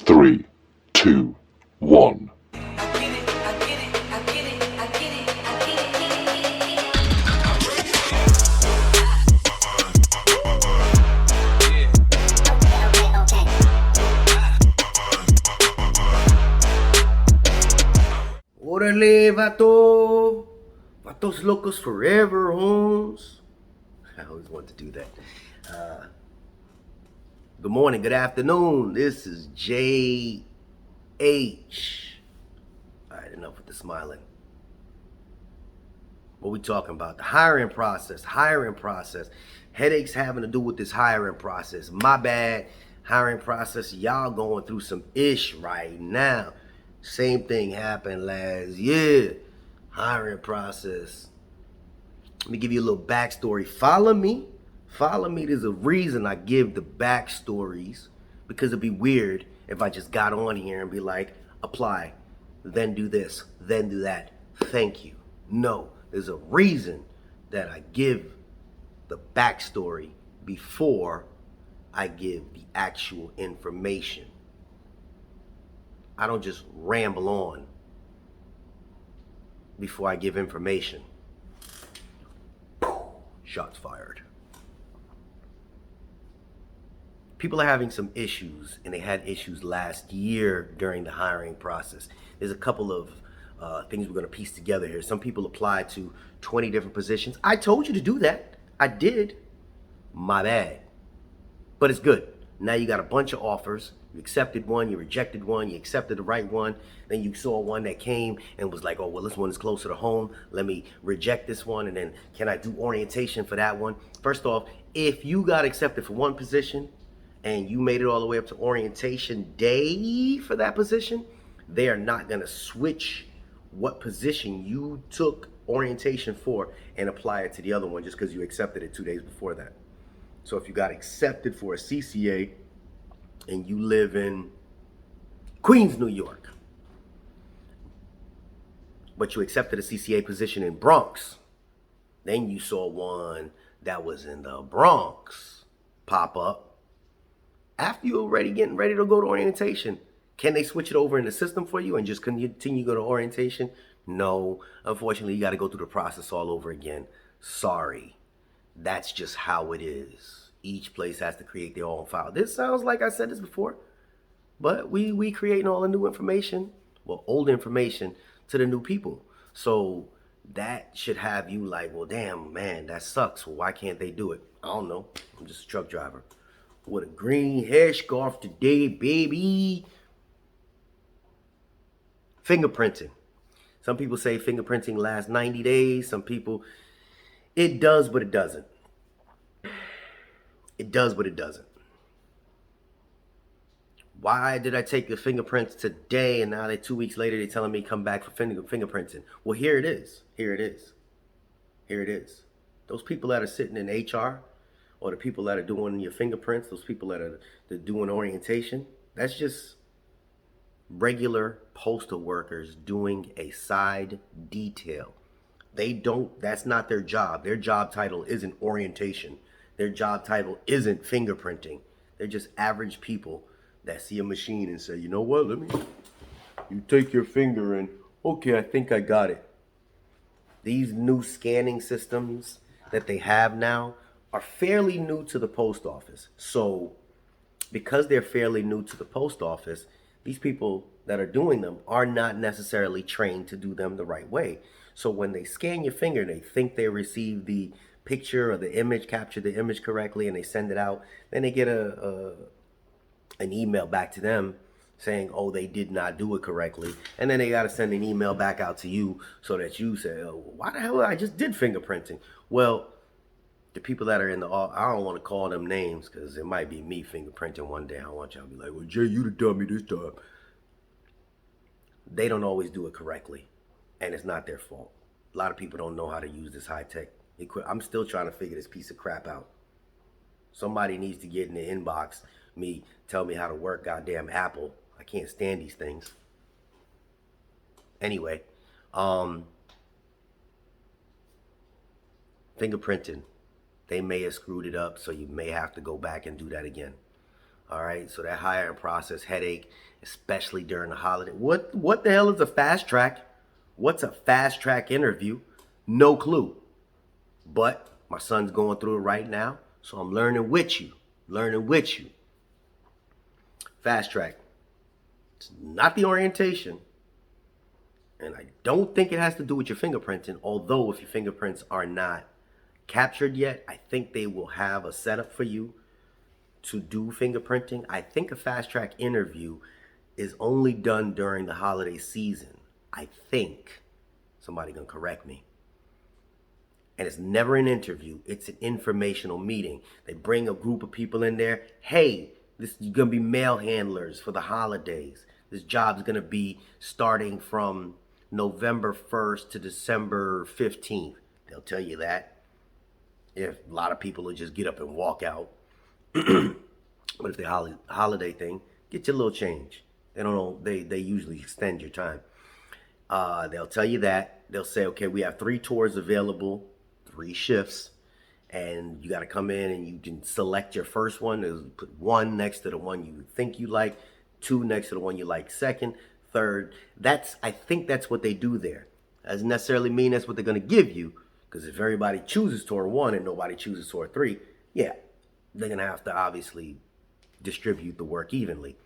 3, 2, 1. Orale, vato. Vatos locos forever, Holmes. I always want to do that. Good morning, good afternoon. This is JH. All right, enough with the smiling. What we talking about? The hiring process. Headaches having to do with this hiring process. My bad. Hiring process. Y'all going through some ish right now. Same thing happened last year. Hiring process. Let me give you a little backstory. Follow me. There's a reason I give the backstories, because it'd be weird if I just got on here and be like, apply, then do this, then do that. Thank you. No, there's a reason that I give the backstory before I give the actual information. I don't just ramble on before I give information. Shots fired. People are having some issues, and they had issues last year during the hiring process. There's a couple of things we're going to piece together here. Some people applied to 20 different positions. I told you to do that. I did. My bad. But it's good. Now you got a bunch of offers. You accepted one, you rejected one, you accepted the right one. Then you saw one that came and was like, oh, well, this one is closer to home. Let me reject this one. And then can I do orientation for that one? First off, if you got accepted for one position and you made it all the way up to orientation day for that position, they are not going to switch what position you took orientation for and apply it to the other one just because you accepted it 2 days before that. So if you got accepted for a CCA and you live in Queens, New York, but you accepted a CCA position in Bronx, then you saw one that was in the Bronx pop up, after you're already getting ready to go to orientation, can they switch it over in the system for you and just continue to go to orientation? No. Unfortunately, you got to go through the process all over again. Sorry. That's just how it is. Each place has to create their own file. This sounds like I said this before, but we creating all the new information, well, old information to the new people. So that should have you like, well, damn, man, that sucks. Well, why can't they do it? I don't know. I'm just a truck driver with a green hair scarf today, baby. Fingerprinting. Some people say fingerprinting lasts 90 days. Some people, it does, but it doesn't. It does, but it doesn't. Why did I take the fingerprints today and now 2 weeks later they're telling me come back for fingerprinting? Well, here it is. Those people that are sitting in HR, or the people that are doing your fingerprints, those people that are doing orientation, that's just regular postal workers doing a side detail. That's not their job. Their job title isn't orientation. Their job title isn't fingerprinting. They're just average people that see a machine and say, you know what, you take your finger and, okay, I think I got it. These new scanning systems that they have now are fairly new to the post office. So because they're fairly new to the post office, these people that are doing them are not necessarily trained to do them the right way. So when they scan your finger, they think they received the picture or the image, capture the image correctly, and they send it out. Then they get an email back to them saying, oh, they did not do it correctly. And then they got to send an email back out to you so that you say, oh, why the hell I just did fingerprinting? Well, the people that are in the office, I don't want to call them names because it might be me fingerprinting one day. I don't want y'all to be like, well, Jay, you the dummy this time. They don't always do it correctly, and it's not their fault. A lot of people don't know how to use this high-tech equipment. I'm still trying to figure this piece of crap out. Somebody needs to get in the inbox, tell me how to work goddamn Apple. I can't stand these things. Anyway, fingerprinting. They may have screwed it up, so you may have to go back and do that again. All right, so that hiring process headache, especially during the holiday. What the hell is a fast track? What's a fast track interview? No clue. But my son's going through it right now, so I'm learning with you. Learning with you. Fast track. It's not the orientation. And I don't think it has to do with your fingerprinting, although if your fingerprints are not captured yet, I think they will have a setup for you to do fingerprinting. I think a fast track interview is only done during the holiday season. I think. Somebody gonna correct me. And it's never an interview. It's an informational meeting. They bring a group of people in there. Hey, this is gonna be mail handlers for the holidays. This job's gonna be starting from November 1st to December 15th. They'll tell you that. If a lot of people will just get up and walk out. But if the holiday thing, get your little change. They don't know. They usually extend your time. They'll tell you that. They'll say, okay, we have 3 tours available, 3 shifts, and you got to come in and you can select your first one. There's put 1 next to the one you think you like, 2 next to the one you like second, third. I think that's what they do there. Doesn't necessarily mean that's what they're going to give you, because if everybody chooses tour 1 and nobody chooses tour 3, yeah, they're going to have to obviously distribute the work evenly.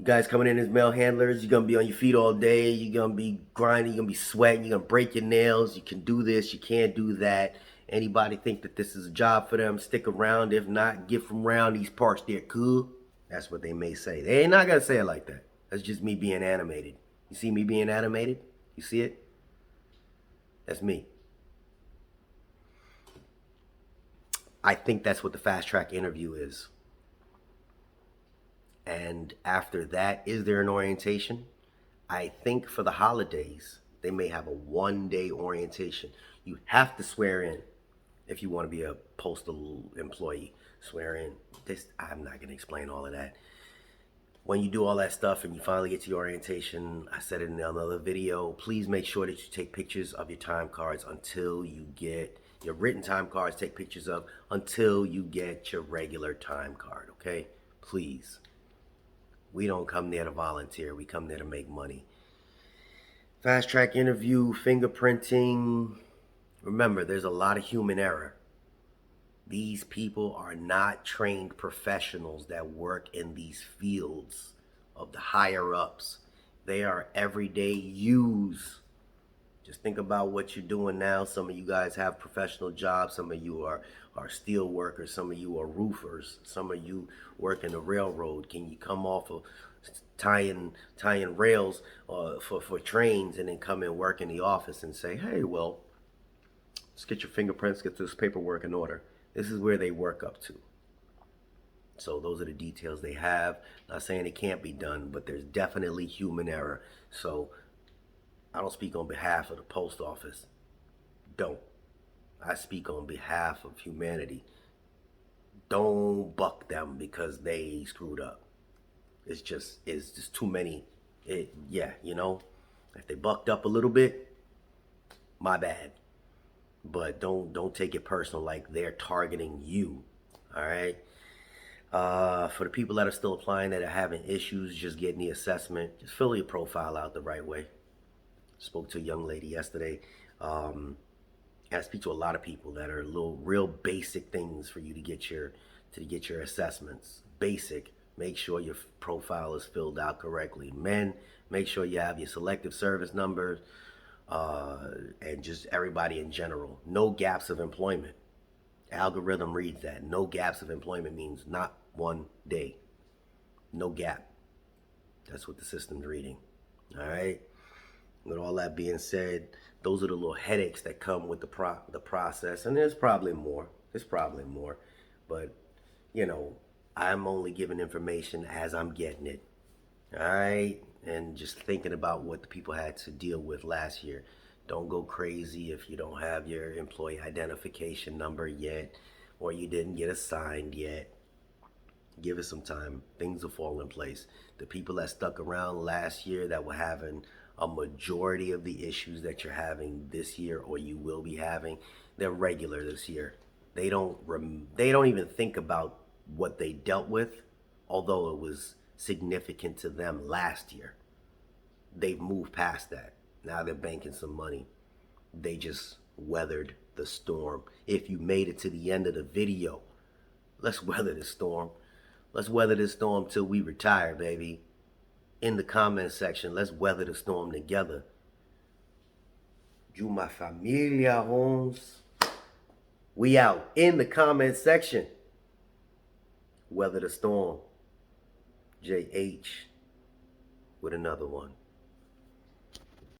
You guys coming in as mail handlers, you're going to be on your feet all day. You're going to be grinding. You're going to be sweating. You're going to break your nails. You can do this. You can't do that. Anybody think that this is a job for them, stick around. If not, get from around these parts. They're cool. That's what they may say. They ain't not going to say it like that. That's just me being animated. You see me being animated? You see it? That's me. I think that's what the fast track interview is. And after that, is there an orientation? I think for the holidays, they may have a 1-day orientation. You have to swear in if you want to be a postal employee. Swear in. I'm not going to explain all of that. When you do all that stuff and you finally get to your orientation, I said it in another video, please make sure that you take pictures of your time cards until you get your written time cards. Take pictures of until you get your regular time card, okay? Please. We don't come there to volunteer. We come there to make money. Fast track interview, fingerprinting. Remember, there's a lot of human error. These people are not trained professionals that work in these fields of the higher ups. They are everyday yous. Just think about what you're doing now. Some of you guys have professional jobs. Some of you are steel workers. Some of you are roofers. Some of you work in the railroad. Can you come off of tying rails for trains and then come and work in the office and say, hey, well, let's get your fingerprints, get this paperwork in order. This is where they work up to. So those are the details they have. Not saying it can't be done, but there's definitely human error. So I don't speak on behalf of the post office. Don't. I speak on behalf of humanity. Don't buck them because they screwed up. It's just too many. You know, if they bucked up a little bit, my bad. But don't take it personal like they're targeting you. All right. For the people that are still applying that are having issues just getting the assessment, just fill your profile out the right way. Spoke to a young lady yesterday. And I speak to a lot of people that are real basic things for you to get your assessments. Basic. Make sure your profile is filled out correctly. Men, make sure you have your selective service numbers, and just everybody in general. No gaps of employment. Algorithm reads that. No gaps of employment means not 1 day. No gap. That's what the system's reading. All right. With all that being said, those are the little headaches that come with the process, and there's probably more. But you know, I'm only giving information as I'm getting it. All right, and just thinking about what the people had to deal with last year. Don't go crazy if you don't have your employee identification number yet, or you didn't get assigned yet. Give it some time. Things will fall in place. The people that stuck around last year that were having a majority of the issues that you're having this year, or you will be having, they're regular this year. They don't even think about what they dealt with, although it was significant to them last year. They've moved past that. Now they're banking some money. They just weathered the storm. If you made it to the end of the video, let's weather the storm. Let's weather this storm till we retire, baby. In the comment section, let's weather the storm together. You my familia, Holmes. We out. In the comment section, weather the storm. JH with another one.